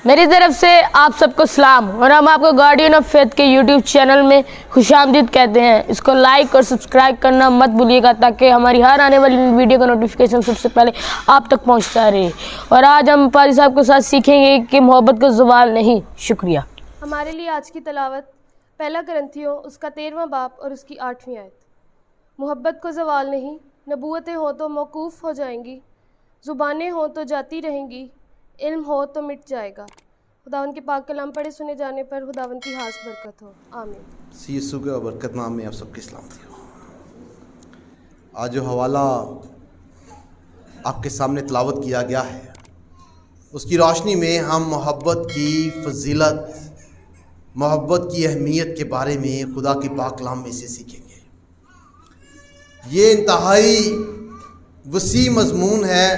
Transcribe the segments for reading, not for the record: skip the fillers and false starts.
میری طرف سے آپ سب کو سلام، اور ہم آپ کو گارڈین آف فیتھ کے یوٹیوب چینل میں خوش آمدید کہتے ہیں۔ اس کو لائک اور سبسکرائب کرنا مت بھولیے گا تاکہ ہماری ہر آنے والی ویڈیو کا نوٹیفیکیشن سب سے پہلے آپ تک پہنچتا رہے۔ اور آج ہم پادری صاحب کے ساتھ سیکھیں گے کہ محبت کا زوال نہیں۔ شکریہ۔ ہمارے لیے آج کی تلاوت پہلا کرنتھیوں اس کا 13واں باب اور اس کی 8ویں آیت۔ محبت کو زوال نہیں، نبوتیں ہوں تو موقوف ہو جائیں گی، زبانیں ہوں تو جاتی رہیں گی، علم ہو تو مٹ جائے گا۔ خداوند کے پاک کلام پڑھے سنے جانے پر خداوند کی خاص برکت ہو، آمین۔ یسوع کے برکت نام میں آپ سب کی سلامتی ہو۔ آج جو حوالہ آپ کے سامنے تلاوت کیا گیا ہے، اس کی روشنی میں ہم محبت کی فضیلت، محبت کی اہمیت کے بارے میں خدا کے پاک کلام میں سے سیکھیں گے۔ یہ انتہائی وسیع مضمون ہے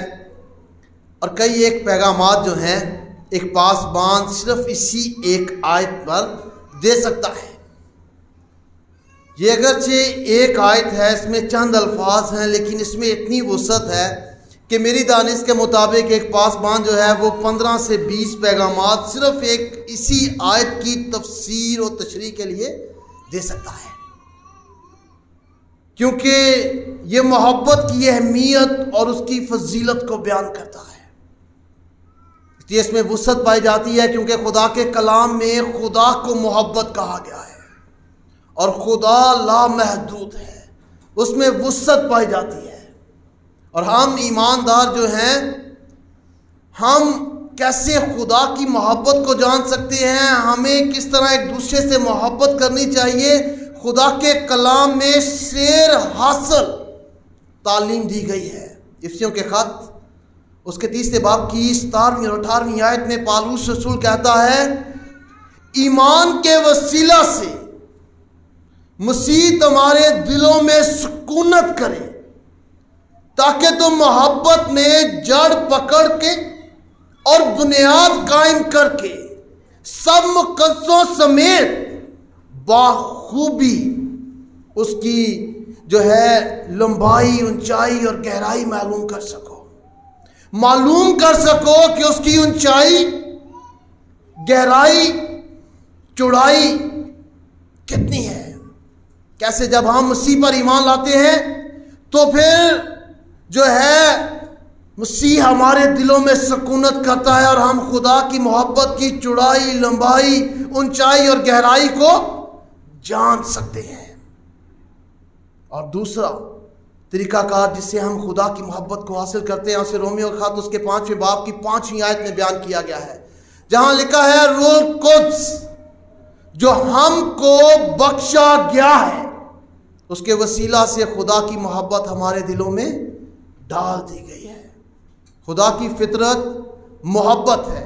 اور کئی ایک پیغامات جو ہیں ایک پاسبان صرف اسی ایک آیت پر دے سکتا ہے۔ یہ اگرچہ ایک آیت ہے، اس میں چند الفاظ ہیں، لیکن اس میں اتنی وسعت ہے کہ میری دانش کے مطابق ایک پاسبان جو ہے وہ 15 سے 20 پیغامات صرف ایک اسی آیت کی تفسیر و تشریح کے لیے دے سکتا ہے، کیونکہ یہ محبت کی اہمیت اور اس کی فضیلت کو بیان کرتا ہے۔ اس میں وسعت پائی جاتی ہے کیونکہ خدا کے کلام میں خدا کو محبت کہا گیا ہے اور خدا لامحدود ہے، اس میں وسعت پائی جاتی ہے۔ اور ہم ایماندار جو ہیں، ہم کیسے خدا کی محبت کو جان سکتے ہیں، ہمیں کس طرح ایک دوسرے سے محبت کرنی چاہیے، خدا کے کلام میں سیر حاصل تعلیم دی گئی ہے۔ افسیوں کے خط اس کے 30 باب کی 17ویں اور 18ویں آیت میں پالوس رسول کہتا ہے، ایمان کے وسیلہ سے مسیح تمہارے دلوں میں سکونت کرے تاکہ تم محبت میں جڑ پکڑ کے اور بنیاد قائم کر کے سب مقدسوں سمیت باخوبی اس کی جو ہے لمبائی، اونچائی اور گہرائی معلوم کر سکو کہ اس کی اونچائی، گہرائی، چوڑائی کتنی ہے۔ کیسے جب ہم مسیح پر ایمان لاتے ہیں تو پھر جو ہے مسیح ہمارے دلوں میں سکونت کرتا ہے اور ہم خدا کی محبت کی چوڑائی، لمبائی، اونچائی اور گہرائی کو جان سکتے ہیں۔ اور دوسرا طریقہ کار جس سے ہم خدا کی محبت کو حاصل کرتے ہیں، اسے رومیو کا خط اس کے 5ویں باب کی 5ویں آیت میں بیان کیا گیا ہے، جہاں لکھا ہے روح القدس جو ہم کو بخشا گیا ہے، اس کے وسیلہ سے خدا کی محبت ہمارے دلوں میں ڈال دی گئی ہے۔ خدا کی فطرت محبت ہے،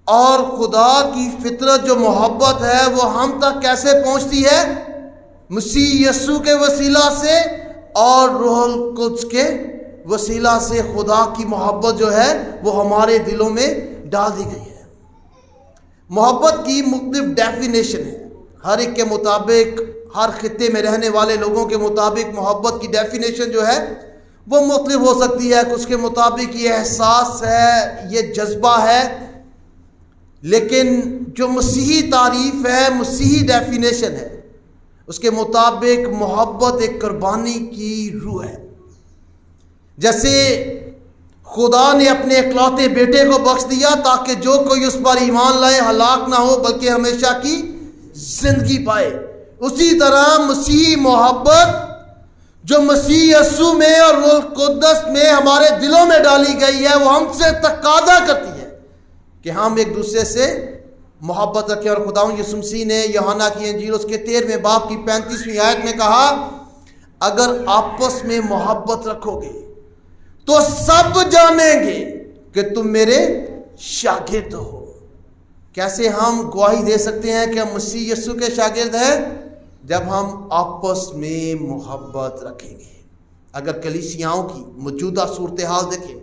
اور خدا کی فطرت جو محبت ہے وہ ہم تک کیسے پہنچتی ہے؟ مسیح یسوع کے وسیلہ سے اور روح القدس کے وسیلہ سے خدا کی محبت جو ہے وہ ہمارے دلوں میں ڈال دی گئی ہے۔ محبت کی مختلف ڈیفینیشن ہے، ہر ایک کے مطابق، ہر خطے میں رہنے والے لوگوں کے مطابق محبت کی ڈیفینیشن جو ہے وہ مختلف ہو سکتی ہے۔ کچھ کے مطابق یہ احساس ہے، یہ جذبہ ہے، لیکن جو مسیحی تعریف ہے، مسیحی ڈیفینیشن ہے، اس کے مطابق محبت ایک قربانی کی روح ہے۔ جیسے خدا نے اپنے اکلوتے بیٹے کو بخش دیا تاکہ جو کوئی اس پر ایمان لائے ہلاک نہ ہو بلکہ ہمیشہ کی زندگی پائے، اسی طرح مسیحی محبت جو مسیح یسوع میں اور روح القدس میں ہمارے دلوں میں ڈالی گئی ہے، وہ ہم سے تقاضا کرتی ہے کہ ہم ایک دوسرے سے محبت رکھیں۔ اور خداوند یسوع مسیح نے یوحنا کی انجیل اس کے 13ویں باب کی 35ویں آیت میں کہا، اگر آپس میں محبت رکھو گے تو سب جانیں گے کہ تم میرے شاگرد ہو۔ کیسے ہم گواہی دے سکتے ہیں کہ ہم مسیح یسوع کے شاگرد ہیں؟ جب ہم آپس میں محبت رکھیں گے۔ اگر کلیسیاؤں کی موجودہ صورتحال دیکھیں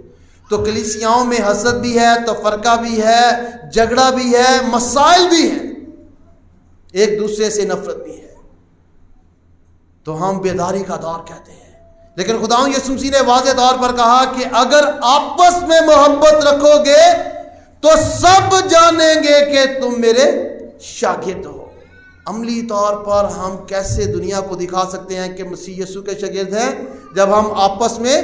تو کلیسیاؤں میں حسد بھی ہے، تفرقہ بھی ہے، جھگڑا بھی ہے، مسائل بھی ہیں، ایک دوسرے سے نفرت بھی ہے، تو ہم بیداری کا دور کہتے ہیں۔ لیکن خداوند یسوع مسیح نے واضح طور پر کہا کہ اگر آپس میں محبت رکھو گے تو سب جانیں گے کہ تم میرے شاگرد ہو۔ عملی طور پر ہم کیسے دنیا کو دکھا سکتے ہیں کہ مسیح یسوع کے شاگرد ہیں؟ جب ہم آپس میں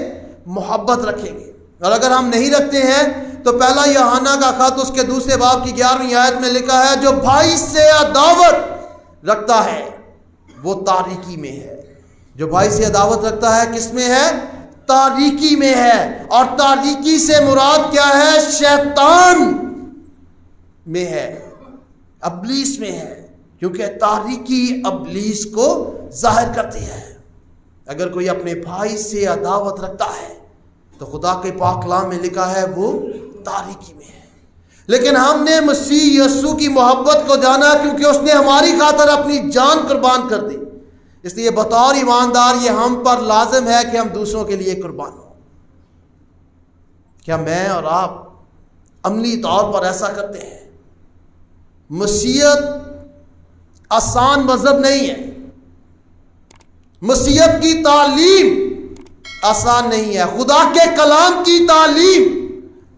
محبت رکھیں گے، اور اگر ہم نہیں رکھتے ہیں تو پہلا یوحنا کا خط اس کے دوسرے باب کی 11ویں آیت میں لکھا ہے، جو بھائی سے عداوت رکھتا ہے وہ تاریکی میں ہے۔ جو بھائی سے عداوت رکھتا ہے کس میں ہے؟ تاریکی میں ہے۔ اور تاریکی سے مراد کیا ہے؟ شیطان میں ہے، ابلیس میں ہے، کیونکہ تاریکی ابلیس کو ظاہر کرتی ہے۔ اگر کوئی اپنے بھائی سے عداوت رکھتا ہے تو خدا کے پاک کلام میں لکھا ہے وہ تاریکی میں ہے۔ لیکن ہم نے مسیح یسوع کی محبت کو جانا کیونکہ اس نے ہماری خاطر اپنی جان قربان کر دی، اس لیے بطور ایماندار یہ ہم پر لازم ہے کہ ہم دوسروں کے لیے قربان ہوں۔ کیا میں اور آپ عملی طور پر ایسا کرتے ہیں؟ مسیحیت آسان مذہب نہیں ہے، مسیحیت کی تعلیم آسان نہیں ہے، خدا کے کلام کی تعلیم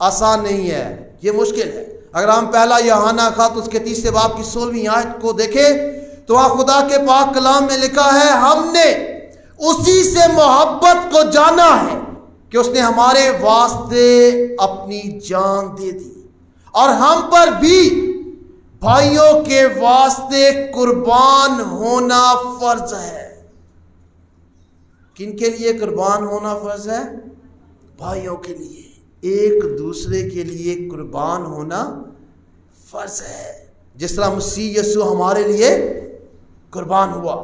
آسان نہیں ہے، یہ مشکل ہے۔ اگر ہم پہلا یوحنا خط اس کے 3 باب کی 16ویں آیت کو دیکھیں تو وہاں خدا کے پاک کلام میں لکھا ہے، ہم نے اسی سے محبت کو جانا ہے کہ اس نے ہمارے واسطے اپنی جان دے دی، اور ہم پر بھی بھائیوں کے واسطے قربان ہونا فرض ہے۔ کن کے لیے قربان ہونا فرض ہے؟ بھائیوں کے لیے، ایک دوسرے کے لیے قربان ہونا فرض ہے، جس طرح مسیح یسوع ہمارے لیے قربان ہوا۔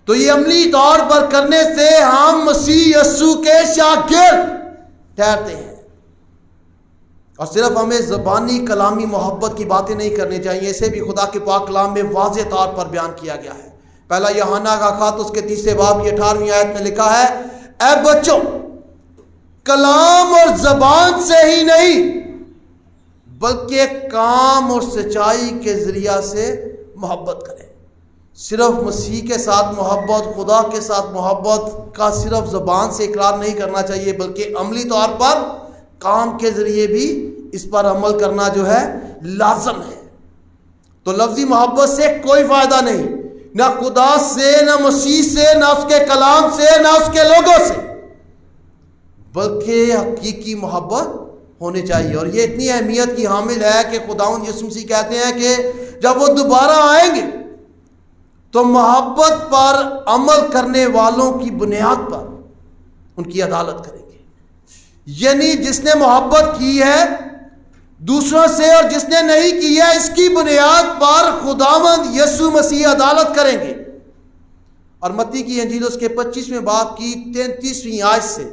تو یہ عملی طور پر کرنے سے ہم مسیح یسوع کے شاگرد ٹھہرتے ہیں۔ اور صرف ہمیں زبانی کلامی محبت کی باتیں نہیں کرنی چاہیے، اسے بھی خدا کے پاک کلام میں واضح طور پر بیان کیا گیا ہے۔ پہلا یوحنا کا خط اس کے 3 باب کی 18ویں آیت میں لکھا ہے، اے بچوں، کلام اور زبان سے ہی نہیں بلکہ کام اور سچائی کے ذریعہ سے محبت کریں۔ صرف مسیح کے ساتھ محبت، خدا کے ساتھ محبت کا صرف زبان سے اقرار نہیں کرنا چاہیے، بلکہ عملی طور پر کام کے ذریعے بھی اس پر عمل کرنا جو ہے لازم ہے۔ تو لفظی محبت سے کوئی فائدہ نہیں، نہ خدا سے، نہ مسیح سے، نہ اس کے کلام سے، نہ اس کے لوگوں سے، بلکہ حقیقی محبت ہونی چاہیے۔ اور یہ اتنی اہمیت کی حامل ہے کہ خداوند یسوع مسیح کہتے ہیں کہ جب وہ دوبارہ آئیں گے تو محبت پر عمل کرنے والوں کی بنیاد پر ان کی عدالت کریں گے۔ یعنی جس نے محبت کی ہے دوسروں سے اور جس نے نہیں کی ہے، اس کی بنیاد پر خداوند یسوع مسیح عدالت کریں گے۔ اور متی کی انجیل اس کے 25ویں باب کی 33ویں آیت سے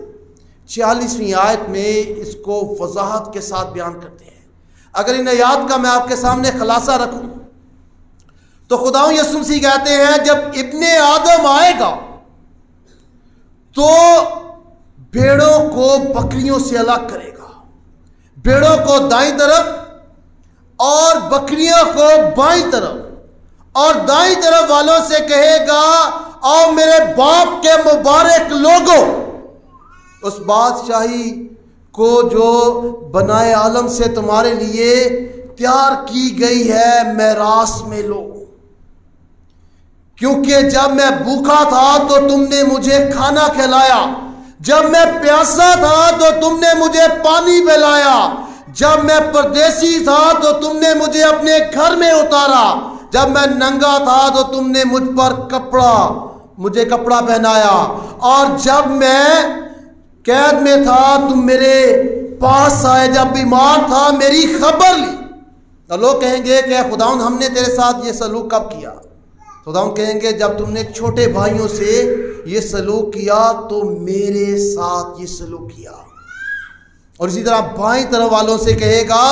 46ویں آیت میں اس کو وضاحت کے ساتھ بیان کرتے ہیں۔ اگر ان آیات کا میں آپ کے سامنے خلاصہ رکھوں تو خداوند یسوع مسیح کہتے ہیں، جب ابن آدم آئے گا تو بھیڑوں کو بکریوں سے الگ کرے گا، بھیڑوں کو دائیں طرف اور بکریوں کو بائیں طرف، اور دائیں طرف والوں سے کہے گا، آؤ میرے باپ کے مبارک لوگوں، اس بادشاہی کو جو بنائے عالم سے تمہارے لیے تیار کی گئی ہے میراث میں لو، کیونکہ جب میں بھوکا تھا تو تم نے مجھے کھانا کھلایا، جب میں پیاسا تھا تو تم نے مجھے پانی پلایا، جب میں پردیسی تھا تو تم نے مجھے اپنے گھر میں اتارا، جب میں ننگا تھا تو تم نے مجھے کپڑا پہنایا، اور جب میں قید میں تھا تم میرے پاس آئے، جب بیمار تھا میری خبر لی۔ تو لوگ کہیں گے کہ خداوند ہم نے تیرے ساتھ یہ سلوک کب کیا؟ خداوند کہیں گے جب تم نے چھوٹے بھائیوں سے یہ سلوک کیا تو میرے ساتھ یہ سلوک کیا۔ اور اسی طرح بائیں طرف والوں سے کہے گا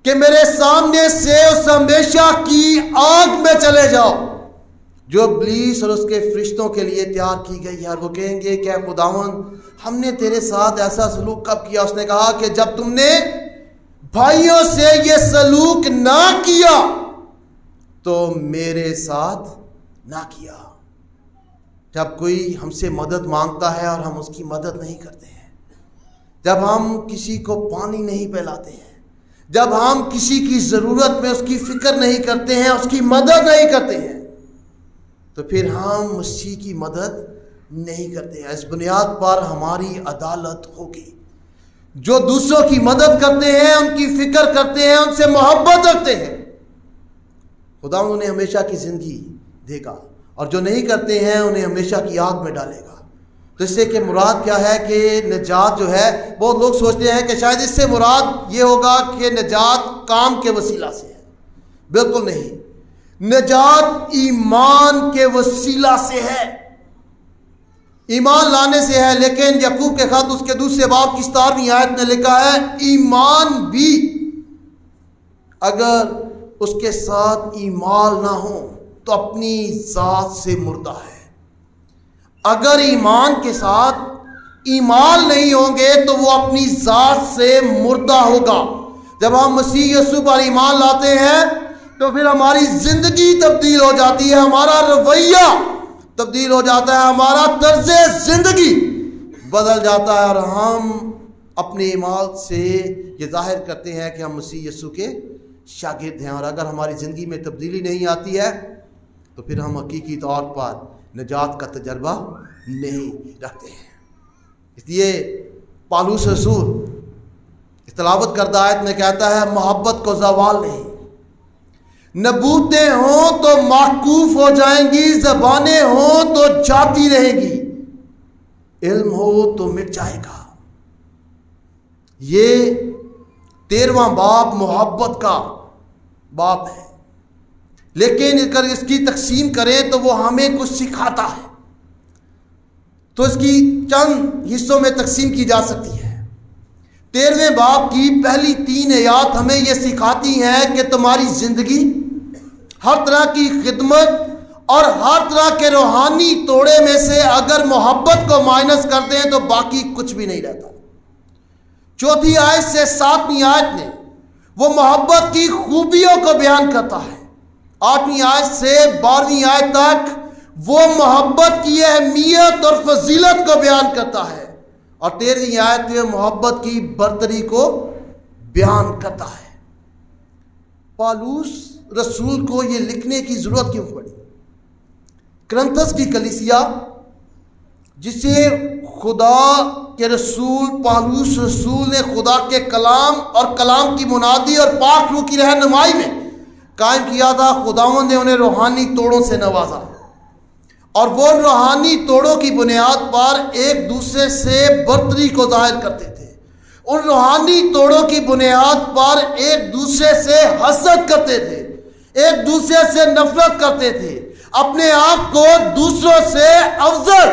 کہ میرے سامنے سے اس ہمیشہ کی آگ میں چلے جاؤ جو ابلیس اور اس کے فرشتوں کے لیے تیار کی گئی ہے۔ اور وہ کہیں گے کہ خداوند ہم نے تیرے ساتھ ایسا سلوک کب کیا؟ اس نے کہا کہ جب تم نے بھائیوں سے یہ سلوک نہ کیا تو میرے ساتھ نہ کیا۔ جب کوئی ہم سے مدد مانگتا ہے اور ہم اس کی مدد نہیں کرتے ہیں، جب ہم کسی کو پانی نہیں پلاتے ہیں، جب ہم کسی کی ضرورت میں اس کی فکر نہیں کرتے ہیں، اس کی مدد نہیں کرتے ہیں، تو پھر ہم مسیح کی مدد نہیں کرتے ہیں۔ اس بنیاد پر ہماری عدالت ہوگی۔ جو دوسروں کی مدد کرتے ہیں، ان کی فکر کرتے ہیں، ان سے محبت رکھتے ہیں، خدا انہیں ہمیشہ کی زندگی دے گا، اور جو نہیں کرتے ہیں انہیں ہمیشہ کی آگ میں ڈالے گا۔ تو اس سے کہ مراد کیا ہے کہ نجات جو ہے، بہت لوگ سوچتے ہیں کہ شاید اس سے مراد یہ ہوگا کہ نجات کام کے وسیلہ سے ہے۔ بالکل نہیں، نجات ایمان کے وسیلہ سے ہے، ایمان لانے سے ہے۔ لیکن یعقوب کے خط اس کے دوسرے باب کی 17ویں آیت میں لکھا ہے، ایمان بھی اگر اس کے ساتھ ایمان نہ ہو تو اپنی ذات سے مردہ ہے۔ اگر ایمان کے ساتھ ایمان نہیں ہوں گے تو وہ اپنی ذات سے مردہ ہوگا۔ جب ہم مسیح یسوع پر ایمان لاتے ہیں تو پھر ہماری زندگی تبدیل ہو جاتی ہے، ہمارا رویہ تبدیل ہو جاتا ہے، ہمارا طرز زندگی بدل جاتا ہے، اور ہم اپنے ایمان سے یہ ظاہر کرتے ہیں کہ ہم مسیح یسوع کے شاگرد ہیں۔ اور اگر ہماری زندگی میں تبدیلی نہیں آتی ہے تو پھر ہم حقیقی طور پر نجات کا تجربہ نہیں رکھتے ہیں۔ اس لیے پالوس رسول اس تلاوت کردہ آیت میں کہتا ہے، محبت کو زوال نہیں، نبوتیں ہوں تو معکوف ہو جائیں گی، زبانیں ہوں تو جاتی رہیں گی، علم ہو تو مٹ جائے گا۔ یہ 13واں باب محبت کا باب ہے، لیکن اگر اس کی تقسیم کریں تو وہ ہمیں کچھ سکھاتا ہے، تو اس کی چند حصوں میں تقسیم کی جا سکتی ہے۔ 13ویں باب کی پہلی 3 آیات ہمیں یہ سکھاتی ہیں کہ تمہاری زندگی ہر طرح کی خدمت اور ہر طرح کے روحانی توڑے میں سے اگر محبت کو مائنس کرتے ہیں تو باقی کچھ بھی نہیں رہتا۔ 4 آیت سے 7ویں آیت میں وہ محبت کی خوبیوں کو بیان کرتا ہے، 8ویں آیت سے 12ویں آیت تک وہ محبت کی اہمیت اور فضیلت کو بیان کرتا ہے، اور 13ویں آیت میں محبت کی برتری کو بیان کرتا ہے۔ پالوس رسول کو یہ لکھنے کی ضرورت کیوں پڑی؟ کرنتھس کی کلیسیا جسے خدا کے رسول پالوس رسول نے خدا کے کلام اور کلام کی منادی اور پاک روح کی رہنمائی میں قائم کیا تھا، خداوند نے انہیں روحانی توڑوں سے نوازا، اور وہ روحانی توڑوں کی بنیاد پر ایک دوسرے سے برتری کو ظاہر کرتے تھے، ان روحانی توڑوں کی بنیاد پر ایک دوسرے سے حسد کرتے تھے، ایک دوسرے سے نفرت کرتے تھے، اپنے آپ کو دوسروں سے افضل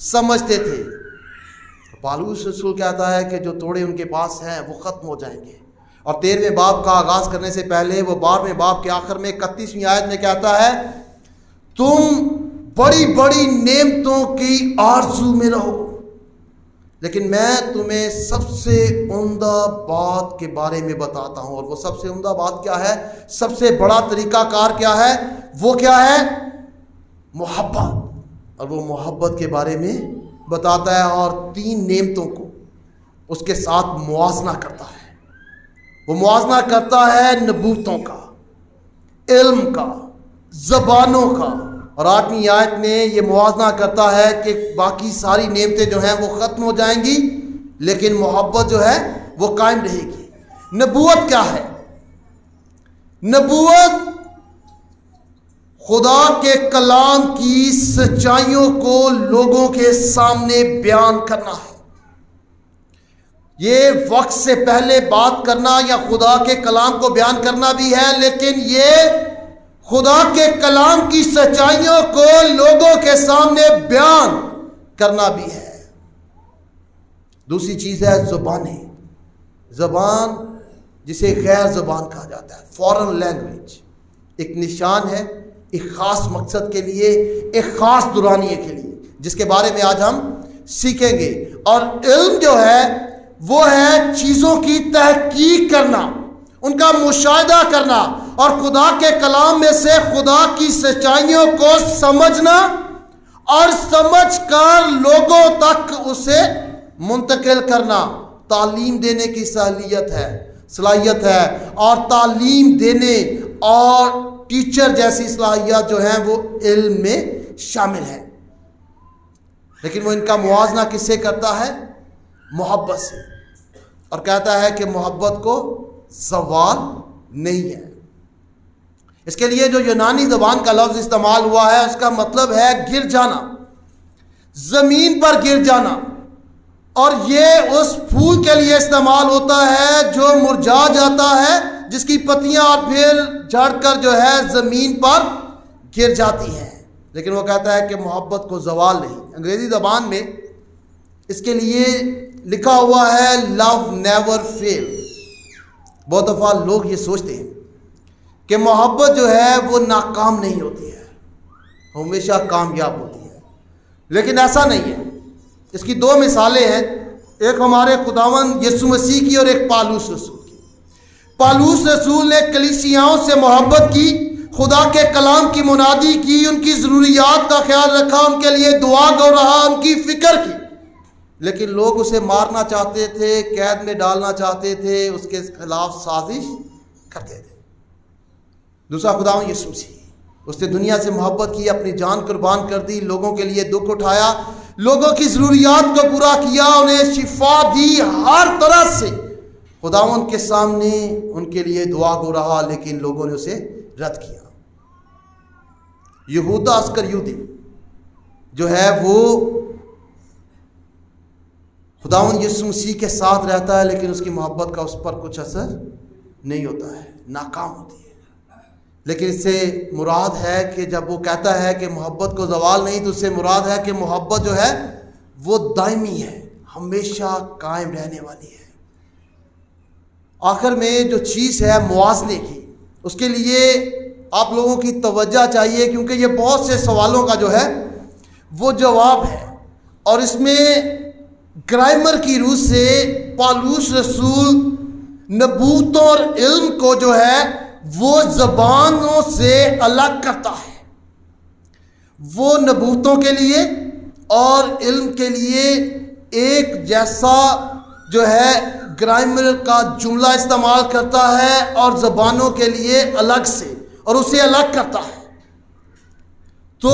سمجھتے تھے۔ پالوس رسول کہتا ہے کہ جو توڑے ان کے پاس ہیں وہ ختم ہو جائیں گے، اور 13ویں باب کا آغاز کرنے سے پہلے وہ 12ویں باب کے آخر میں 31ویں آیت میں کہتا ہے، تم بڑی بڑی نعمتوں کی آرزو میں رہو، لیکن میں تمہیں سب سے عمدہ بات کے بارے میں بتاتا ہوں، اور وہ سب سے عمدہ بات کیا ہے؟ سب سے بڑا طریقہ کار کیا ہے؟ وہ کیا ہے؟ محبت، اور وہ محبت کے بارے میں بتاتا ہے، اور 3 نعمتوں کو اس کے ساتھ موازنہ کرتا ہے۔ وہ موازنہ کرتا ہے نبوتوں کا، علم کا، زبانوں کا، اور 8ویں آیت میں یہ موازنہ کرتا ہے کہ باقی ساری نعمتیں جو ہیں وہ ختم ہو جائیں گی، لیکن محبت جو ہے وہ قائم رہے گی۔ نبوت کیا ہے؟ نبوت خدا کے کلام کی سچائیوں کو لوگوں کے سامنے بیان کرنا ہے۔ یہ وقت سے پہلے بات کرنا یا خدا کے کلام کو بیان کرنا بھی ہے، لیکن یہ خدا کے کلام کی سچائیوں کو لوگوں کے سامنے بیان کرنا بھی ہے۔ دوسری چیز ہے زبانیں، زبان جسے غیر زبان کہا جاتا ہے، فارن لینگویج، ایک نشان ہے ایک خاص مقصد کے لیے، ایک خاص دورانیے کے لیے، جس کے بارے میں آج ہم سیکھیں گے۔ اور علم جو ہے وہ ہے چیزوں کی تحقیق کرنا، ان کا مشاہدہ کرنا، اور خدا کے کلام میں سے خدا کی سچائیوں کو سمجھنا، اور سمجھ کر لوگوں تک اسے منتقل کرنا۔ تعلیم دینے کی صلاحیت ہے، صلاحیت ہے اور تعلیم دینے اور ٹیچر جیسی صلاحیت جو ہیں وہ علم میں شامل ہے، لیکن وہ ان کا موازنہ کس سے کرتا ہے؟ محبت سے، اور کہتا ہے کہ محبت کو زوال نہیں ہے۔ اس کے لیے جو یونانی زبان کا لفظ استعمال ہوا ہے اس کا مطلب ہے گر جانا، زمین پر گر جانا، اور یہ اس پھول کے لیے استعمال ہوتا ہے جو مرجھا جاتا ہے، جس کی پتیاں اور پھر جھڑ کر جو ہے زمین پر گر جاتی ہیں، لیکن وہ کہتا ہے کہ محبت کو زوال نہیں۔ انگریزی زبان میں اس کے لیے لکھا ہوا ہے لو نیور فیل۔ بہت دفعہ لوگ یہ سوچتے ہیں کہ محبت جو ہے وہ ناکام نہیں ہوتی ہے، ہمیشہ کامیاب ہوتی ہے، لیکن ایسا نہیں ہے۔ اس کی دو مثالیں ہیں، ایک ہمارے خداوند یسوع مسیح کی اور ایک پالوس رسول کی۔ پالوس رسول نے کلیسیاؤں سے محبت کی، خدا کے کلام کی منادی کی، ان کی ضروریات کا خیال رکھا، ان کے لیے دعا گو رہا، ان کی فکر کی، لیکن لوگ اسے مارنا چاہتے تھے، قید میں ڈالنا چاہتے تھے، اس کے خلاف سازش کرتے تھے۔ دوسرا خداوند یسوع مسیح، اس نے دنیا سے محبت کی، اپنی جان قربان کر دی، لوگوں کے لیے دکھ اٹھایا، لوگوں کی ضروریات کو پورا کیا، انہیں شفا دی ہر طرح سے۔ خداوند کے سامنے ان کے لیے دعا گو رہا، لیکن لوگوں نے اسے رد کیا۔ یہودا اسکریوتی جو ہے وہ خداوند یسوع مسیح کے ساتھ رہتا ہے، لیکن اس کی محبت کا اس پر کچھ اثر نہیں ہوتا ہے، ناکام ہوتی ہے۔ لیکن اس سے مراد ہے کہ جب وہ کہتا ہے کہ محبت کو زوال نہیں، تو اس سے مراد ہے کہ محبت جو ہے وہ دائمی ہے، ہمیشہ قائم رہنے والی ہے۔ آخر میں جو چیز ہے موازنے کی، اس کے لیے آپ لوگوں کی توجہ چاہیے، کیونکہ یہ بہت سے سوالوں کا جو ہے وہ جواب ہے، اور اس میں گرامر کی روح سے پالوس رسول نبوتوں اور علم کو جو ہے وہ زبانوں سے الگ کرتا ہے۔ وہ نبوتوں کے لیے اور علم کے لیے ایک جیسا جو ہے گرامر کا جملہ استعمال کرتا ہے، اور زبانوں کے لیے الگ سے، اور اسے الگ کرتا ہے۔ تو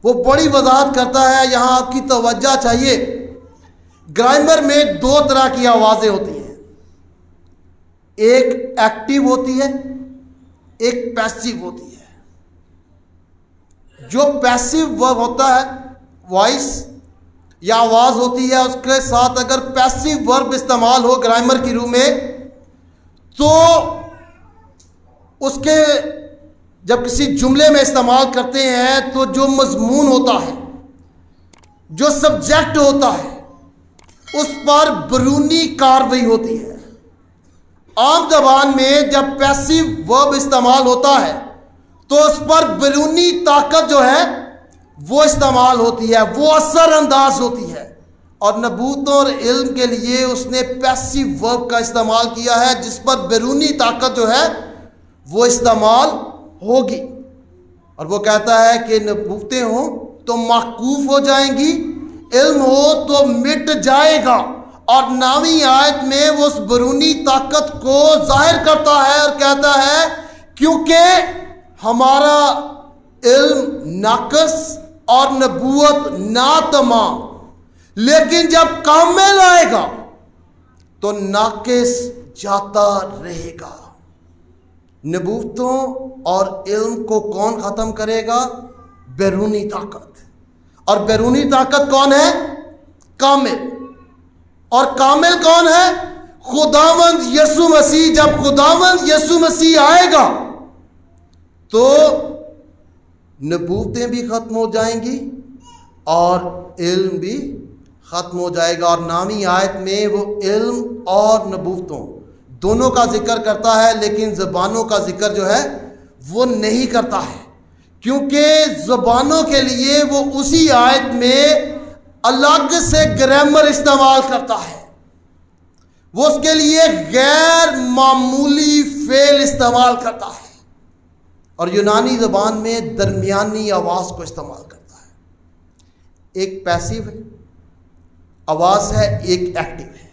وہ بڑی وضاحت کرتا ہے، یہاں آپ کی توجہ چاہیے۔ گرامر میں دو طرح کی آوازیں ہوتی ہیں، ایک ایکٹیو ہوتی ہے، ایک پیسیو ہوتی ہے۔ جو پیسیو ورب ہوتا ہے، وائس یا آواز ہوتی ہے، اس کے ساتھ اگر پیسیو ورب استعمال ہو گرامر کی روح میں، تو اس کے جب کسی جملے میں استعمال کرتے ہیں تو جو مضمون ہوتا ہے، جو سبجیکٹ ہوتا ہے، اس پر بیرونی کارروائی ہوتی ہے۔ عام زبان میں جب پیسیو ورب استعمال ہوتا ہے تو اس پر بیرونی طاقت جو ہے وہ استعمال ہوتی ہے، وہ اثر انداز ہوتی ہے، اور نبوتوں اور علم کے لیے اس نے پیسیو ورب کا استعمال کیا ہے، جس پر بیرونی طاقت جو ہے وہ استعمال ہوگی۔ اور وہ کہتا ہے کہ نبوتیں ہوں تو موقوف ہو جائیں گی، علم ہو تو مٹ جائے گا۔ اور 9ویں آیت میں وہ اس بیرونی طاقت کو ظاہر کرتا ہے اور کہتا ہے کیونکہ ہمارا علم ناقص اور نبوت ناتمام، لیکن جب کامل آئے گا تو ناقص جاتا رہے گا۔ نبوتوں اور علم کو کون ختم کرے گا؟ بیرونی طاقت۔ اور بیرونی طاقت کون ہے؟ کامل۔ اور کامل کون ہے؟ خداوند یسوع مسیح۔ جب خداوند یسوع مسیح آئے گا تو نبوتیں بھی ختم ہو جائیں گی اور علم بھی ختم ہو جائے گا۔ اور 9ویں آیت میں وہ علم اور نبوتوں دونوں کا ذکر کرتا ہے، لیکن زبانوں کا ذکر جو ہے وہ نہیں کرتا ہے، کیونکہ زبانوں کے لیے وہ اسی آیت میں الگ سے گرامر استعمال کرتا ہے، وہ اس کے لیے غیر معمولی فعل استعمال کرتا ہے، اور یونانی زبان میں درمیانی آواز کو استعمال کرتا ہے۔ ایک پیسیو ہے آواز ہے، ایک ایکٹیو ہے،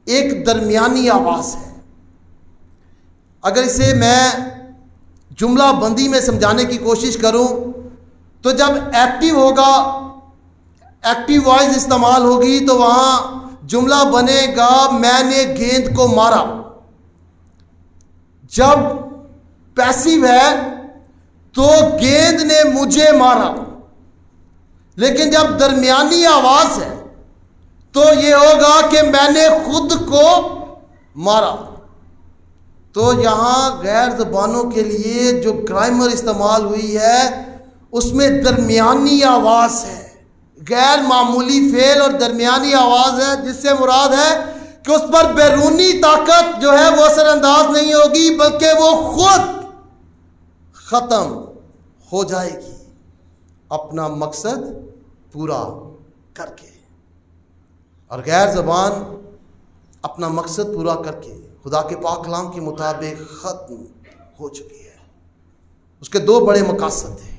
ایک درمیانی آواز ہے۔ اگر اسے میں جملہ بندی میں سمجھانے کی کوشش کروں تو جب ایکٹیو ہوگا، ایکٹیو وائس استعمال ہوگی تو وہاں جملہ بنے گا میں نے گیند کو مارا۔ جب پیسیو ہے تو گیند نے مجھے مارا، لیکن جب درمیانی آواز ہے تو یہ ہوگا کہ میں نے خود کو مارا۔ تو یہاں غیر زبانوں کے لیے جو گرامر استعمال ہوئی ہے اس میں درمیانی آواز ہے، غیر معمولی فعل اور درمیانی آواز ہے، جس سے مراد ہے کہ اس پر بیرونی طاقت جو ہے وہ اثر انداز نہیں ہوگی، بلکہ وہ خود ختم ہو جائے گی اپنا مقصد پورا کر کے۔ اور غیر زبان اپنا مقصد پورا کر کے خدا کے پاک کلام کے مطابق ختم ہو چکی ہے۔ اس کے دو بڑے مقاصد تھے۔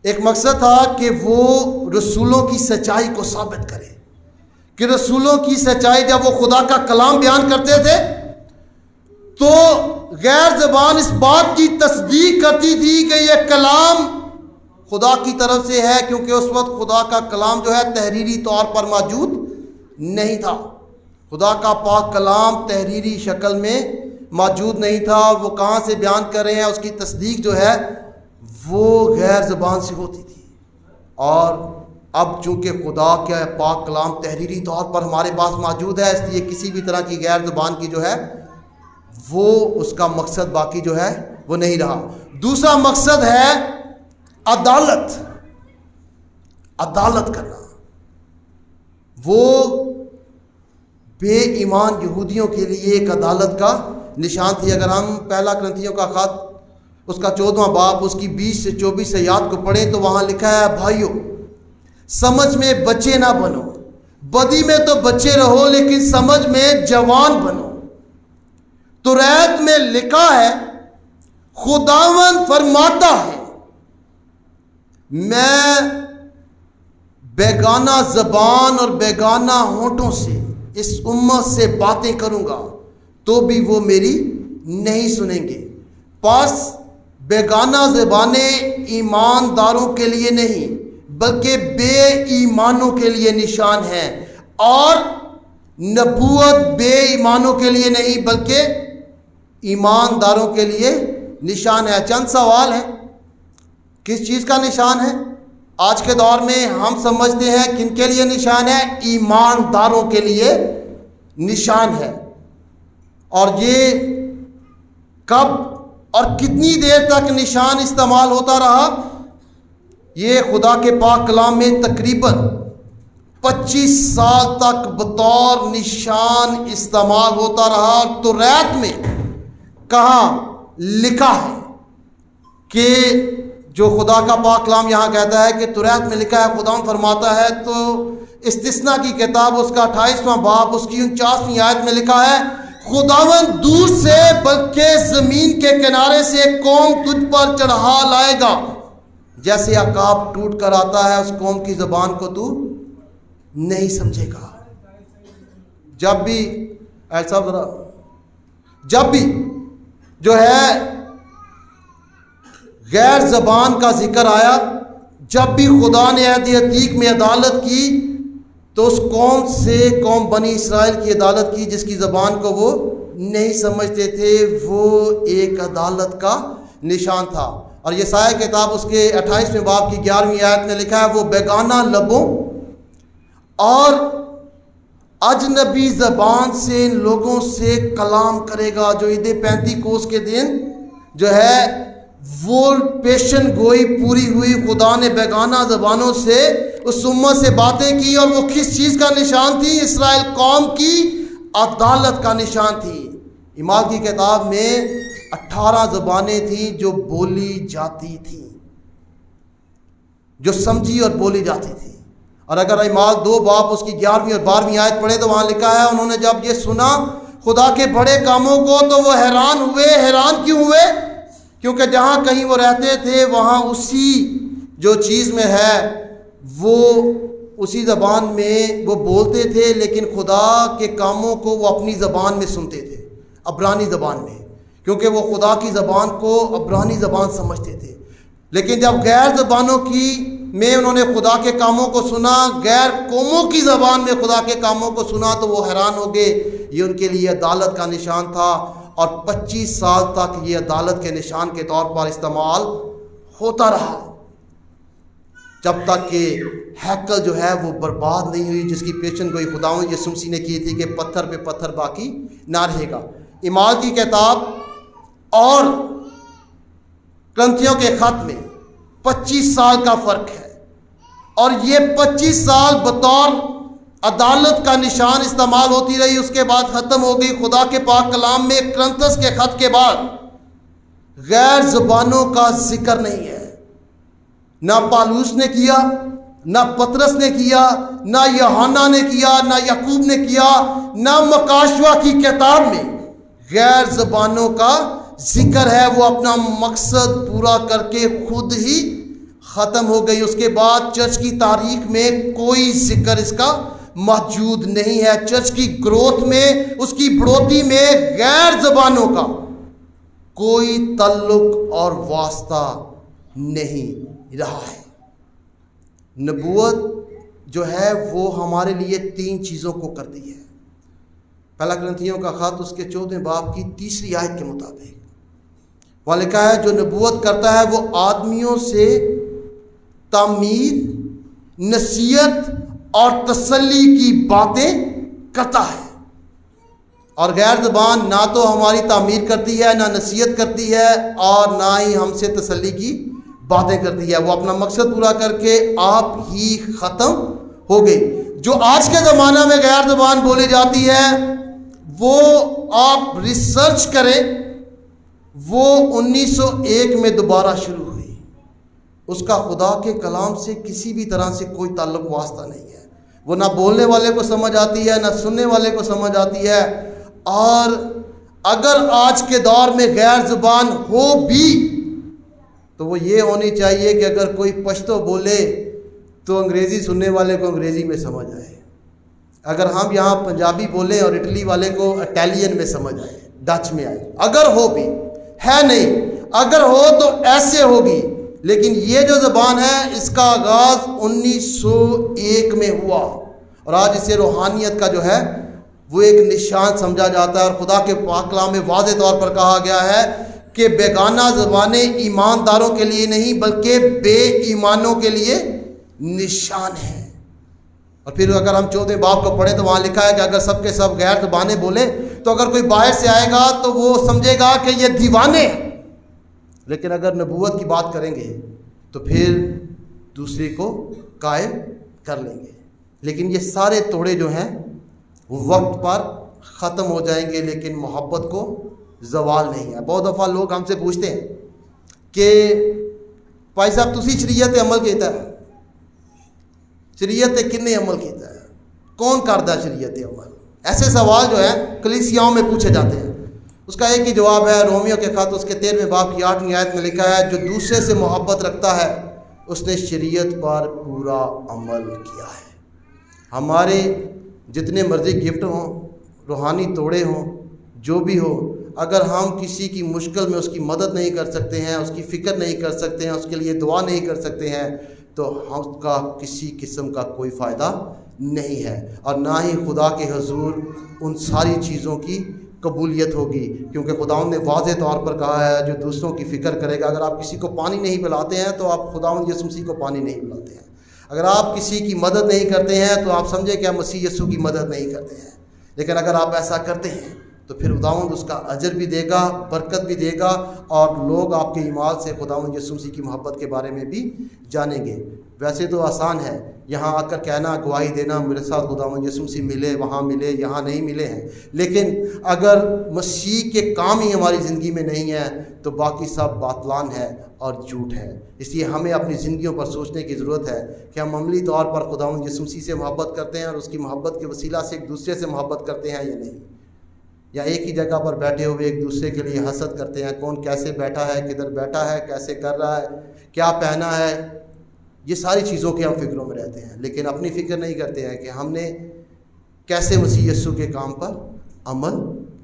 ایک مقصد تھا کہ وہ رسولوں کی سچائی کو ثابت کرے، کہ رسولوں کی سچائی جب وہ خدا کا کلام بیان کرتے تھے تو غیر زبان اس بات کی تصدیق کرتی تھی کہ یہ کلام خدا کی طرف سے ہے، کیونکہ اس وقت خدا کا کلام جو ہے تحریری طور پر موجود نہیں تھا۔ خدا کا پاک کلام تحریری شکل میں موجود نہیں تھا، اور وہ کہاں سے بیان کر رہے ہیں اس کی تصدیق جو ہے وہ غیر زبان سے ہوتی تھی۔ اور اب چونکہ خدا کا پاک کلام تحریری طور پر ہمارے پاس موجود ہے، اس لیے کسی بھی طرح کی غیر زبان کی جو ہے وہ اس کا مقصد باقی جو ہے وہ نہیں رہا۔ دوسرا مقصد ہے عدالت کرنا۔ وہ بے ایمان یہودیوں کے لیے ایک عدالت کا نشان تھی۔ اگر ہم پہلا کرنتھیوں کا خط اس کا 14واں باب اس کی 20 سے 24 آیات کو پڑھیں تو وہاں لکھا ہے بھائیو سمجھ میں بچے نہ بنو، بدی میں تو بچے رہو لیکن سمجھ میں جوان بنو۔ تو توریت میں لکھا ہے خداوند فرماتا ہے میں بیگانہ زبان اور بیگانہ ہونٹوں سے اس امت سے باتیں کروں گا تو بھی وہ میری نہیں سنیں گے۔ پس بیگانہ زبانیں ایمانداروں کے لیے نہیں بلکہ بے ایمانوں کے لیے نشان ہیں، اور نبوت بے ایمانوں کے لیے نہیں بلکہ ایمانداروں کے لیے نشان ہے۔ چند سوال ہیں، کس چیز کا نشان ہے؟ آج کے دور میں ہم سمجھتے ہیں کن کے لیے نشان ہے؟ ایمانداروں کے لیے نشان ہے۔ اور یہ کب اور کتنی دیر تک نشان استعمال ہوتا رہا؟ یہ خدا کے پاک کلام میں تقریباً 25 سال تک بطور نشان استعمال ہوتا رہا۔ اور توریت میں کہاں لکھا ہے کہ جو خدا کا پاک کلام یہاں کہتا ہے کہ توریت میں لکھا ہے خدا فرماتا ہے، تو استثنا کی کتاب اس کا 28واں باب اس کی 49ویں آیت میں لکھا ہے خداوند دور سے بلکہ زمین کے کنارے سے ایک قوم تجھ پر چڑھا لائے گا، جیسے عقاب ٹوٹ کر آتا ہے اس قوم کی زبان کو تو نہیں سمجھے گا۔ جب بھی جو ہے غیر زبان کا ذکر آیا، جب بھی خدا نے عہد عتیق میں عدالت کی تو اس قوم سے قوم بنی اسرائیل کی عدالت کی جس کی زبان کو وہ نہیں سمجھتے تھے، وہ ایک عدالت کا نشان تھا۔ اور یہ یسایا کتاب اس کے 28ویں باب کی 11ویں آیت میں لکھا ہے وہ بیگانہ لبوں اور اجنبی زبان سے ان لوگوں سے کلام کرے گا۔ جو عید پینتیکوس کے دن جو ہے وہ پیشن گوئی پوری ہوئی، خدا نے بیگانہ زبانوں سے اس امت سے باتیں کی، اور وہ کس چیز کا نشان تھی؟ اسرائیل قوم کی عدالت کا نشان تھی۔ اعمال کی کتاب میں 18 زبانیں تھیں جو بولی جاتی تھیں، جو سمجھی اور بولی جاتی تھی۔ اور اگر اعمال 2 باب اس کی 11ویں اور 12ویں آیت پڑھے تو وہاں لکھا ہے انہوں نے جب یہ سنا خدا کے بڑے کاموں کو تو وہ حیران ہوئے۔ حیران کیوں ہوئے؟ کیونکہ جہاں کہیں وہ رہتے تھے وہاں اسی جو چیز میں ہے وہ اسی زبان میں وہ بولتے تھے، لیکن خدا کے کاموں کو وہ اپنی زبان میں سنتے تھے، عبرانی زبان میں، کیونکہ وہ خدا کی زبان کو عبرانی زبان سمجھتے تھے. لیکن جب غیر زبانوں میں انہوں نے خدا کے کاموں کو سنا, غیر قوموں کی زبان میں خدا کے کاموں کو سنا, تو وہ حیران ہو گئے. یہ ان کے لیے عدالت کا نشان تھا, اور 25 سال تک یہ عدالت کے نشان کے طور پر استعمال ہوتا رہا, جب تک کہ ہیکل جو ہے وہ برباد نہیں ہوئی, جس کی پیشن گوئی خداوند یسوع مسیح نے کی تھی کہ پتھر پہ پتھر باقی نہ رہے گا. اعمال کی کتاب اور کرنتھیوں کے خط میں 25 سال کا فرق ہے, اور یہ 25 سال بطور عدالت کا نشان استعمال ہوتی رہی. اس کے بعد ختم ہو گئی. خدا کے پاک کلام میں کرنتھس کے خط کے بعد غیر زبانوں کا ذکر نہیں ہے. نہ پالوس نے کیا, نہ پطرس نے کیا, نہ یوحنا نے کیا, نہ یعقوب نے کیا, نہ مکاشوہ کی کتاب میں غیر زبانوں کا ذکر ہے. وہ اپنا مقصد پورا کر کے خود ہی ختم ہو گئی. اس کے بعد چرچ کی تاریخ میں کوئی ذکر اس کا موجود نہیں ہے. چرچ کی گروتھ میں, اس کی بڑھوتی میں غیر زبانوں کا کوئی تعلق اور واسطہ نہیں رہا ہے. نبوت جو ہے وہ ہمارے لیے 3 چیزوں کو کرتی ہے. پہلا کرنتھیوں کا خط اس کے 14 باب کی 3 آیت کے مطابق وہاں لکھا ہے, جو نبوت کرتا ہے وہ آدمیوں سے تعمیر, نصیحت اور تسلی کی باتیں کرتا ہے. اور غیر زبان نہ تو ہماری تعمیر کرتی ہے, نہ نصیحت کرتی ہے, اور نہ ہی ہم سے تسلی کی باتیں کرتی ہے. وہ اپنا مقصد پورا کر کے آپ ہی ختم ہو گئی. جو آج کے زمانہ میں غیر زبان بولی جاتی ہے, وہ آپ ریسرچ کریں, وہ 1901 میں دوبارہ شروع ہوئی. اس کا خدا کے کلام سے کسی بھی طرح سے کوئی تعلق واسطہ نہیں ہے. وہ نہ بولنے والے کو سمجھ آتی ہے, نہ سننے والے کو سمجھ آتی ہے. اور اگر آج کے دور میں غیر زبان ہو بھی تو وہ یہ ہونی چاہیے کہ اگر کوئی پشتو بولے تو انگریزی سننے والے کو انگریزی میں سمجھ آئے, اگر ہم یہاں پنجابی بولیں اور اٹلی والے کو اٹیلین میں سمجھ آئے, ڈچ میں آئے. اگر ہو بھی ہے نہیں, اگر ہو تو ایسے ہوگی. لیکن یہ جو زبان ہے اس کا آغاز 1901 میں ہوا, اور آج اسے روحانیت کا جو ہے وہ ایک نشان سمجھا جاتا ہے. اور خدا کے پاک کلام میں واضح طور پر کہا گیا ہے کہ بیگانہ زبانیں ایمانداروں کے لیے نہیں بلکہ بے ایمانوں کے لیے نشان ہیں. اور پھر اگر ہم 14 باب کو پڑھیں تو وہاں لکھا ہے کہ اگر سب کے سب غیر زبانیں بولیں تو اگر کوئی باہر سے آئے گا تو وہ سمجھے گا کہ یہ دیوانے ہیں. لیکن اگر نبوت کی بات کریں گے تو پھر دوسری کو قائم کر لیں گے. لیکن یہ سارے توڑے جو ہیں وقت پر ختم ہو جائیں گے, لیکن محبت کو زوال نہیں ہے. بہت دفعہ لوگ ہم سے پوچھتے ہیں کہ بھائی صاحب تسی شریعت عمل کیتا ہے, شریعت کنے عمل کیتا ہے, کون کردا شریعت عمل؟ ایسے سوال جو ہے کلیسیاؤں میں پوچھے جاتے ہیں. اس کا ایک ہی جواب ہے. رومیو کے خط اس کے 13 باب کی 8 آیت میں لکھا ہے, جو دوسرے سے محبت رکھتا ہے اس نے شریعت پر پورا عمل کیا ہے. ہمارے جتنے مرضی گفٹ ہوں, روحانی توڑے ہوں, جو بھی ہو, اگر ہم کسی کی مشکل میں اس کی مدد نہیں کر سکتے ہیں, اس کی فکر نہیں کر سکتے ہیں, اس کے لیے دعا نہیں کر سکتے ہیں, تو ہم کا کسی قسم کا کوئی فائدہ نہیں ہے. اور نہ ہی خدا کے حضور ان ساری چیزوں کی قبولیت ہوگی, کیونکہ خداوند نے واضح طور پر کہا ہے جو دوسروں کی فکر کرے گا. اگر آپ کسی کو پانی نہیں پلاتے ہیں تو آپ خداوند یسوع مسیح کو پانی نہیں پلاتے ہیں. اگر آپ کسی کی مدد نہیں کرتے ہیں تو آپ سمجھیں کہ آپ مسیح یسوع کی مدد نہیں کرتے ہیں. لیکن اگر آپ ایسا کرتے ہیں تو پھر خداوند اس کا اجر بھی دے گا, برکت بھی دے گا, اور لوگ آپ کے اعمال سے خداوند یسوع مسیح کی محبت کے بارے میں بھی جانیں گے. ویسے تو آسان ہے یہاں آ کر کہنا, گواہی دینا, میرے ساتھ خداوند یسوع مسیح ملے, وہاں ملے, یہاں نہیں ملے ہیں. لیکن اگر مسیح کے کام ہی ہماری زندگی میں نہیں ہے تو باقی سب باطلان ہے اور جھوٹ ہے. اس لیے ہمیں اپنی زندگیوں پر سوچنے کی ضرورت ہے کہ ہم عملی طور پر خداوند یسوع مسیح سے محبت کرتے ہیں اور اس کی محبت کے وسیلہ سے ایک دوسرے سے محبت کرتے ہیں یا نہیں, یا ایک ہی جگہ پر بیٹھے ہوئے ایک دوسرے کے لیے حسد کرتے ہیں, کون کیسے بیٹھا ہے, کدھر بیٹھا ہے, کیسے کر رہا ہے, کیا پہنا ہے. یہ ساری چیزوں کے ہم فکروں میں رہتے ہیں, لیکن اپنی فکر نہیں کرتے ہیں کہ ہم نے کیسے مسیح یسوع کے کام پر عمل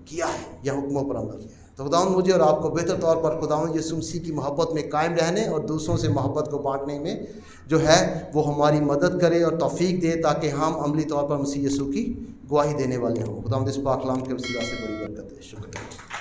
کیا ہے یا حکموں پر عمل کیا ہے. تو خداوند مجھے اور آپ کو بہتر طور پر خداوند یسوع مسیح کی محبت میں قائم رہنے اور دوسروں سے محبت کو بانٹنے میں جو ہے وہ ہماری مدد کرے اور توفیق دے، تاکہ ہم عملی طور پر مسیح یسوع کی گواہی دینے والے ہوں۔ خداوند اس پاک کلام کے وسیلہ سے بڑی برکت دے۔ شکریہ۔